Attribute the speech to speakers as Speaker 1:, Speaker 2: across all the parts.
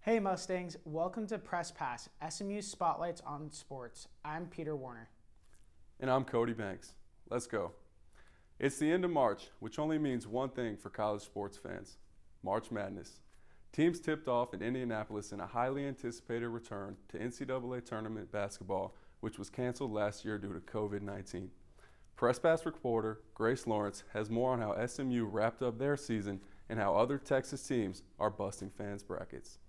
Speaker 1: Hey Mustangs, welcome to Press Pass, SMU Spotlights on Sports. I'm Peter Warner.
Speaker 2: And I'm Cody Banks. Let's go. It's the end of March, which only means one thing for college sports fans: March Madness. Teams tipped off in Indianapolis in a highly anticipated return to NCAA tournament basketball, which was canceled last year due to COVID-19. Press Pass reporter Grace Lawrence has more on how SMU wrapped up their season and how other Texas teams are busting fans' brackets.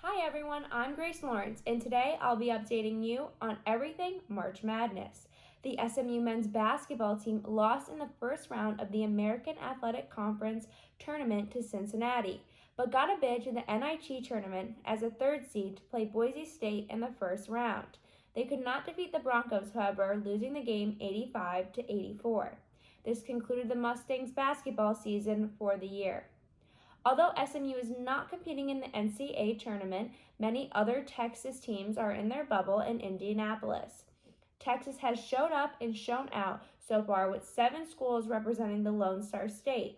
Speaker 3: Hi everyone, I'm Grace Lawrence, and today I'll be updating you on everything March Madness. The SMU men's basketball team lost in the first round of the American Athletic Conference tournament to Cincinnati, but got a bid to the NIT tournament as a third seed to play Boise State in the first round. They could not defeat the Broncos, however, losing the game 85-84. This concluded the Mustangs basketball season for the year. Although SMU is not competing in the NCAA tournament, many other Texas teams are in their bubble in Indianapolis. Texas has showed up and shown out so far with 7 schools representing the Lone Star State.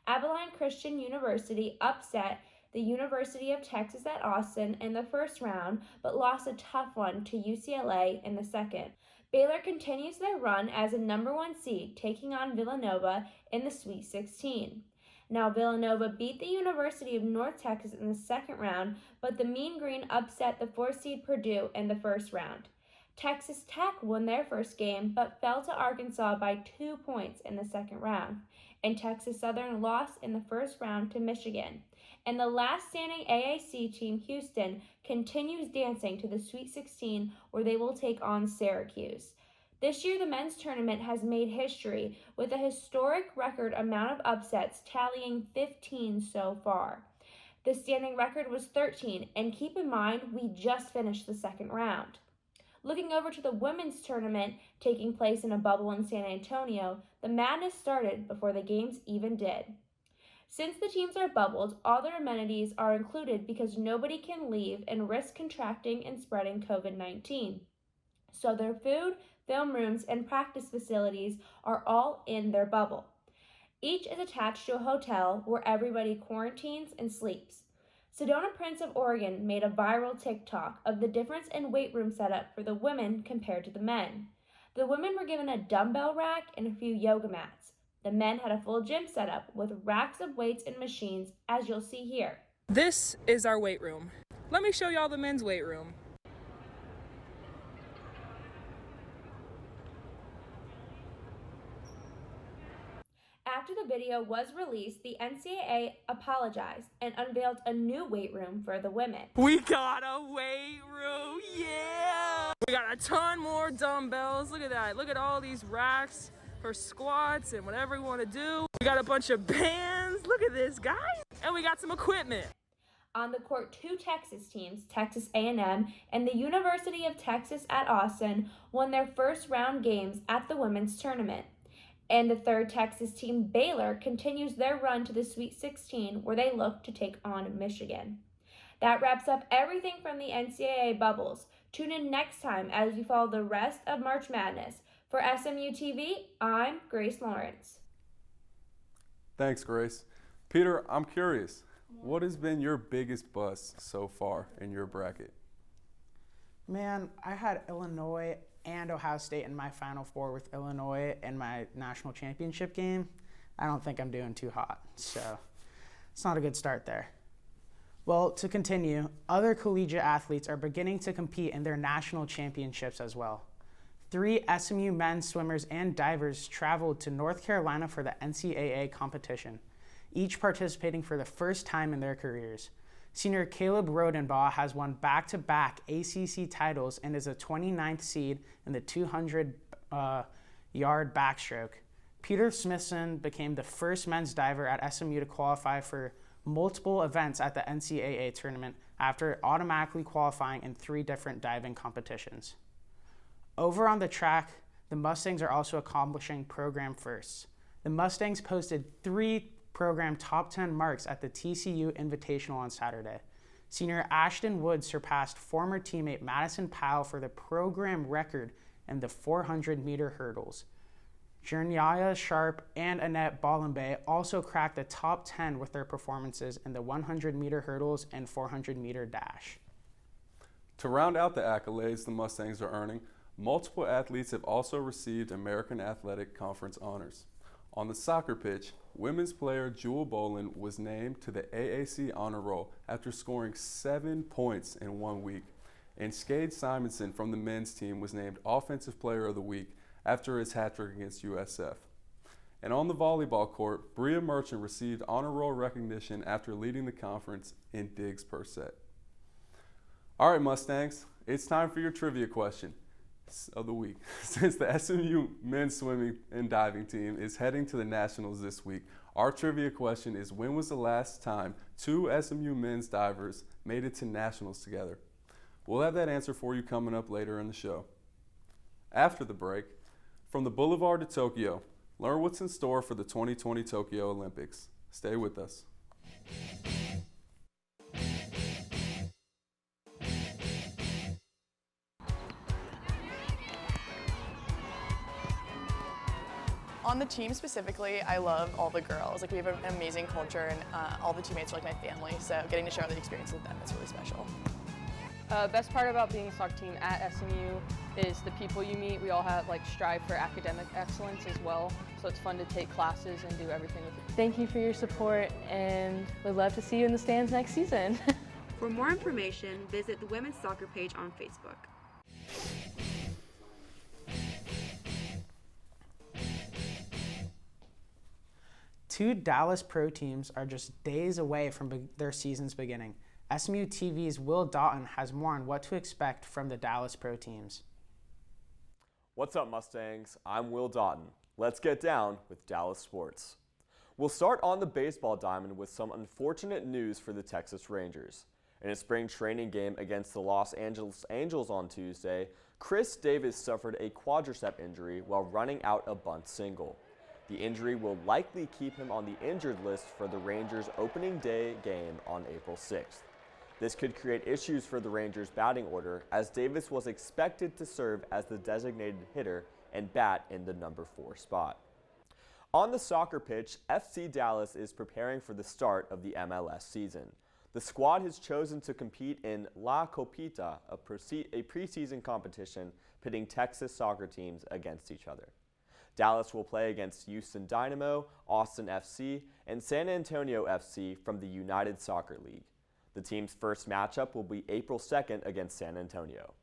Speaker 3: Abilene Christian University upset the University of Texas at Austin in the first round, but lost a tough one to UCLA in the second. Baylor continues their run as a number 1 seed, taking on Villanova in the Sweet 16. Now, Villanova beat the University of North Texas in the second round, but the Mean Green upset the 4th seed Purdue in the first round. Texas Tech won their first game, but fell to Arkansas by 2 points in the second round. And Texas Southern lost in the first round to Michigan. And the last standing AAC team, Houston, continues dancing to the Sweet 16, where they will take on Syracuse. This year, the men's tournament has made history with a historic record amount of upsets, tallying 15 so far. The standing record was 13, and keep in mind, we just finished the second round. Looking over to the women's tournament taking place in a bubble in San Antonio, the madness started before the games even did. Since the teams are bubbled, all their amenities are included because nobody can leave and risk contracting and spreading COVID-19. So their food, film rooms, and practice facilities are all in their bubble. Each is attached to a hotel where everybody quarantines and sleeps. Sedona Prince of Oregon made a viral TikTok of the difference in weight room setup for the women compared to the men. The women were given a dumbbell rack and a few yoga mats. The men had a full gym setup with racks of weights and machines, as you'll see here.
Speaker 4: This is our weight room. Let me show y'all the men's weight room.
Speaker 3: After the video was released, the NCAA apologized and unveiled a new weight room for the women.
Speaker 4: We got a weight room, yeah! We got a ton more dumbbells. Look at that. Look at all these racks for squats and whatever we want to do. We got a bunch of bands. Look at this, guys. And we got some equipment.
Speaker 3: On the court, 2 Texas teams, Texas A&M and the University of Texas at Austin, won their first round games at the women's tournament. And the 3rd Texas team, Baylor, continues their run to the Sweet 16, where they look to take on Michigan. That wraps up everything from the NCAA bubbles. Tune in next time as we follow the rest of March Madness. For SMU TV, I'm Grace Lawrence.
Speaker 2: Thanks, Grace. Peter, I'm curious. What has been your biggest bust so far in your bracket?
Speaker 1: Man, I had Illinois and Ohio State in my Final Four with Illinois in my national championship game. I don't think I'm doing too hot, so it's not a good start there. Well, to continue, other collegiate athletes are beginning to compete in their national championships as well. 3 SMU men's swimmers and divers traveled to North Carolina for the NCAA competition, each participating for the first time in their careers. Senior Caleb Rodenbaugh has won back-to-back ACC titles and is a 29th seed in the 200-yard backstroke. Peter Smithson became the first men's diver at SMU to qualify for multiple events at the NCAA tournament after automatically qualifying in 3 different diving competitions. Over on the track, the Mustangs are also accomplishing program firsts. The Mustangs posted 3 program top 10 marks at the TCU Invitational on Saturday. Senior Ashton Wood surpassed former teammate Madison Powell for the program record in the 400-meter hurdles. Jerniah Sharp and Annette Ballenbay also cracked the top 10 with their performances in the 100-meter hurdles and 400-meter dash.
Speaker 2: To round out the accolades the Mustangs are earning, multiple athletes have also received American Athletic Conference honors. On the soccer pitch, women's player Jewel Bolin was named to the AAC Honor Roll after scoring 7 points in 1 week. And Skade Simonson from the men's team was named Offensive Player of the Week after his hat-trick against USF. And on the volleyball court, Bria Merchant received honor roll recognition after leading the conference in digs per set. All right, Mustangs, it's time for your trivia question of the week. Since the SMU men's swimming and diving team is heading to the Nationals this week, our trivia question is, when was the last time 2 SMU men's divers made it to Nationals together? We'll have that answer for you coming up later in the show. After the break, from the Boulevard to Tokyo, learn what's in store for the 2020 Tokyo Olympics. Stay with us.
Speaker 5: On the team specifically, I love all the girls. Like, we have an amazing culture, and all the teammates are like my family, so getting to share the experience with them is really special.
Speaker 6: Best part about being a soccer team at SMU is the people you meet. We all have strive for academic excellence as well, so it's fun to take classes and do everything with you.
Speaker 7: Thank you for your support, and we'd love to see you in the stands next season.
Speaker 8: For more information, visit the women's soccer page on Facebook.
Speaker 1: Two Dallas pro teams are just days away from their season's beginning. SMU TV's Will Doughton has more on what to expect from the Dallas pro teams.
Speaker 9: What's up, Mustangs? I'm Will Doughton. Let's get down with Dallas sports. We'll start on the baseball diamond with some unfortunate news for the Texas Rangers. In a spring training game against the Los Angeles Angels on Tuesday, Chris Davis suffered a quadricep injury while running out a bunt single. The injury will likely keep him on the injured list for the Rangers' opening day game on April 6th. This could create issues for the Rangers' batting order, as Davis was expected to serve as the designated hitter and bat in the number 4 spot. On the soccer pitch, FC Dallas is preparing for the start of the MLS season. The squad has chosen to compete in La Copita, a preseason competition pitting Texas soccer teams against each other. Dallas will play against Houston Dynamo, Austin FC, and San Antonio FC from the United Soccer League. The team's first matchup will be April 2nd against San Antonio.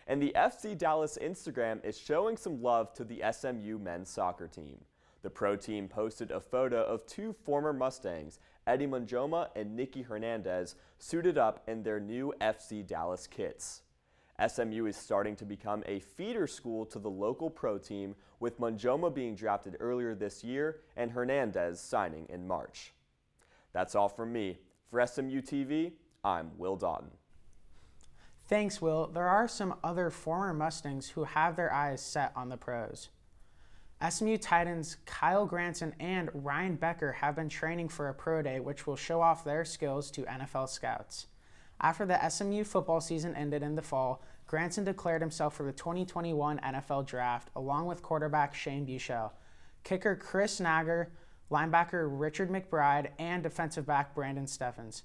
Speaker 9: And the FC Dallas Instagram is showing some love to the SMU men's soccer team. The pro team posted a photo of 2 former Mustangs, Eddie Manjoma and Nicky Hernandez, suited up in their new FC Dallas kits. SMU is starting to become a feeder school to the local pro team, with Manjoma being drafted earlier this year and Hernandez signing in March. That's all from me. For SMU TV, I'm Will Doughton.
Speaker 1: Thanks, Will. There are some other former Mustangs who have their eyes set on the pros. SMU Titans Kyle Granson and Ryan Becker have been training for a pro day, which will show off their skills to NFL scouts. After the SMU football season ended in the fall, Granson declared himself for the 2021 NFL Draft, along with quarterback Shane Buechele, kicker Chris Nager, linebacker Richard McBride, and defensive back Brandon Steffens.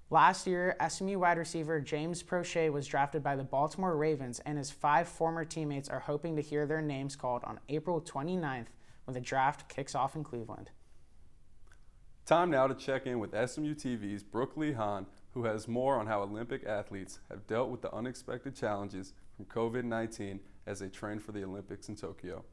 Speaker 1: Last year, SMU wide receiver James Prochet was drafted by the Baltimore Ravens, and his 5 former teammates are hoping to hear their names called on April 29th when the draft kicks off in Cleveland.
Speaker 2: Time now to check in with SMU TV's Brooke Lee Hahn, who has more on how Olympic athletes have dealt with the unexpected challenges from COVID-19 as they train for the Olympics in Tokyo.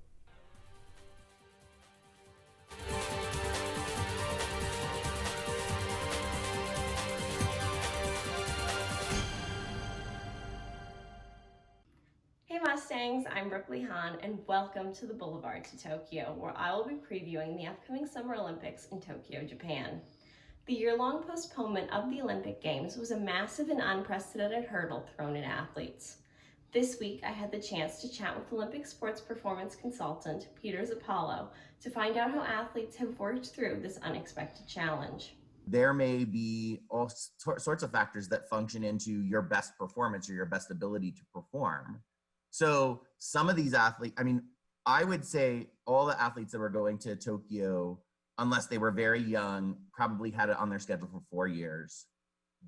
Speaker 10: Hey Mustangs, I'm Brooke Lee Hahn, and welcome to the Boulevard to Tokyo, where I will be previewing the upcoming Summer Olympics in Tokyo, Japan. The year-long postponement of the Olympic Games was a massive and unprecedented hurdle thrown at athletes. This week, I had the chance to chat with Olympic sports performance consultant Peter Zappallo to find out how athletes have worked through this unexpected challenge.
Speaker 11: There may be all sorts of factors that function into your best performance or your best ability to perform. So some of these athletes, I would say all the athletes that were going to Tokyo, unless they were very young, probably had it on their schedule for 4 years.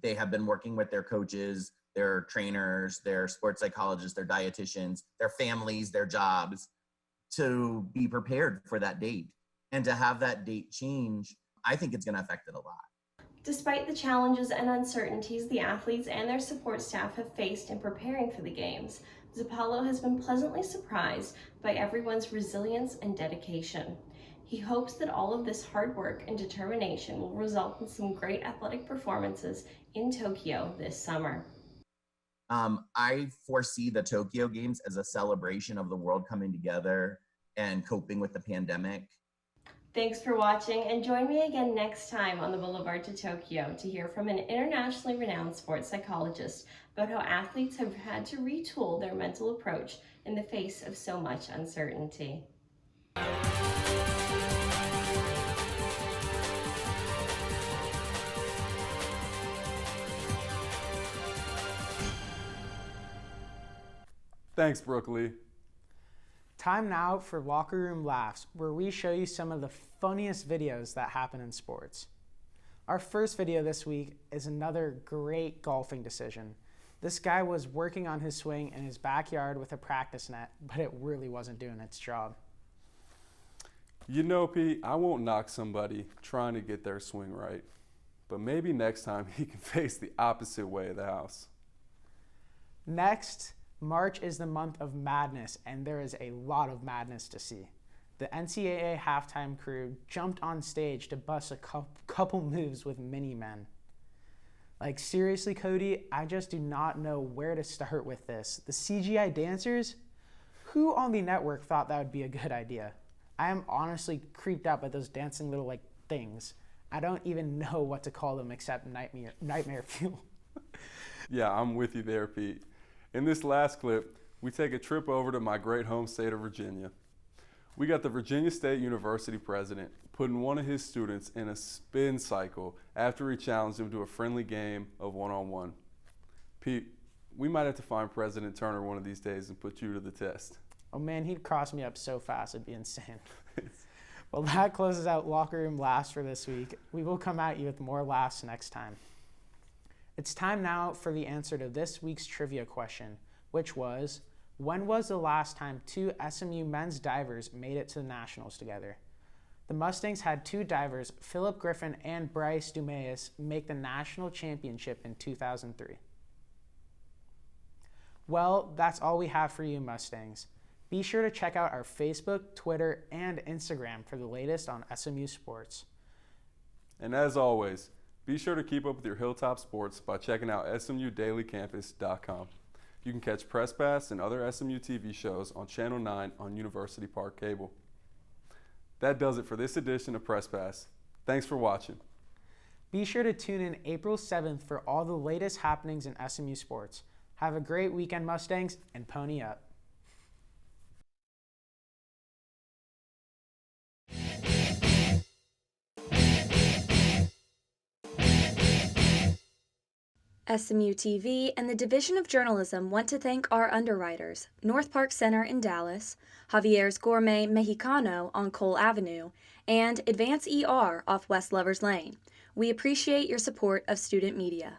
Speaker 11: They have been working with their coaches, their trainers, their sports psychologists, their dietitians, their families, their jobs to be prepared for that date. And to have that date change, I think it's going to affect it a lot.
Speaker 10: Despite the challenges and uncertainties the athletes and their support staff have faced in preparing for the Games, Zappallo has been pleasantly surprised by everyone's resilience and dedication. He hopes that all of this hard work and determination will result in some great athletic performances in Tokyo this summer.
Speaker 11: I foresee the Tokyo Games as a celebration of the world coming together and coping with the pandemic.
Speaker 10: Thanks for watching, and join me again next time on the Boulevard to Tokyo to hear from an internationally renowned sports psychologist about how athletes have had to retool their mental approach in the face of so much uncertainty.
Speaker 2: Thanks, Brooke Lee.
Speaker 1: Time now for Locker Room Laughs, where we show you some of the funniest videos that happen in sports. Our first video this week is another great golfing decision. This guy was working on his swing in his backyard with a practice net, but it really wasn't doing its job.
Speaker 2: You know, Pete, I won't knock somebody trying to get their swing right, but maybe next time he can face the opposite way of the house.
Speaker 1: Next, March is the month of madness, and there is a lot of madness to see. The NCAA halftime crew jumped on stage to bust a couple moves with mini-men. Like, seriously, Cody, I just do not know where to start with this. The CGI dancers? Who on the network thought that would be a good idea? I am honestly creeped out by those dancing little, things. I don't even know what to call them except nightmare fuel.
Speaker 2: Yeah, I'm with you there, Pete. In this last clip, we take a trip over to my great home state of Virginia. We got the Virginia State University president putting one of his students in a spin cycle after he challenged him to a friendly game of one-on-one. Pete, we might have to find President Turner one of these days and put you to the test.
Speaker 1: Oh man, he'd cross me up so fast, it'd be insane. Well, that closes out Locker Room Laughs for this week. We will come at you with more laughs next time. It's time now for the answer to this week's trivia question, which was, when was the last time 2 SMU men's divers made it to the Nationals together? The Mustangs had 2 divers, Philip Griffin and Bryce Dumais, make the national championship in 2003. Well, that's all we have for you, Mustangs. Be sure to check out our Facebook, Twitter, and Instagram for the latest on SMU sports.
Speaker 2: And as always, be sure to keep up with your Hilltop sports by checking out smudailycampus.com. You can catch Press Pass and other SMU TV shows on Channel 9 on University Park Cable. That does it for this edition of Press Pass. Thanks for watching.
Speaker 1: Be sure to tune in April 7th for all the latest happenings in SMU sports. Have a great weekend, Mustangs, and pony up.
Speaker 12: SMU TV and the Division of Journalism want to thank our underwriters, North Park Center in Dallas, Javier's Gourmet Mexicano on Cole Avenue, and Advance ER off West Lovers Lane. We appreciate your support of student media.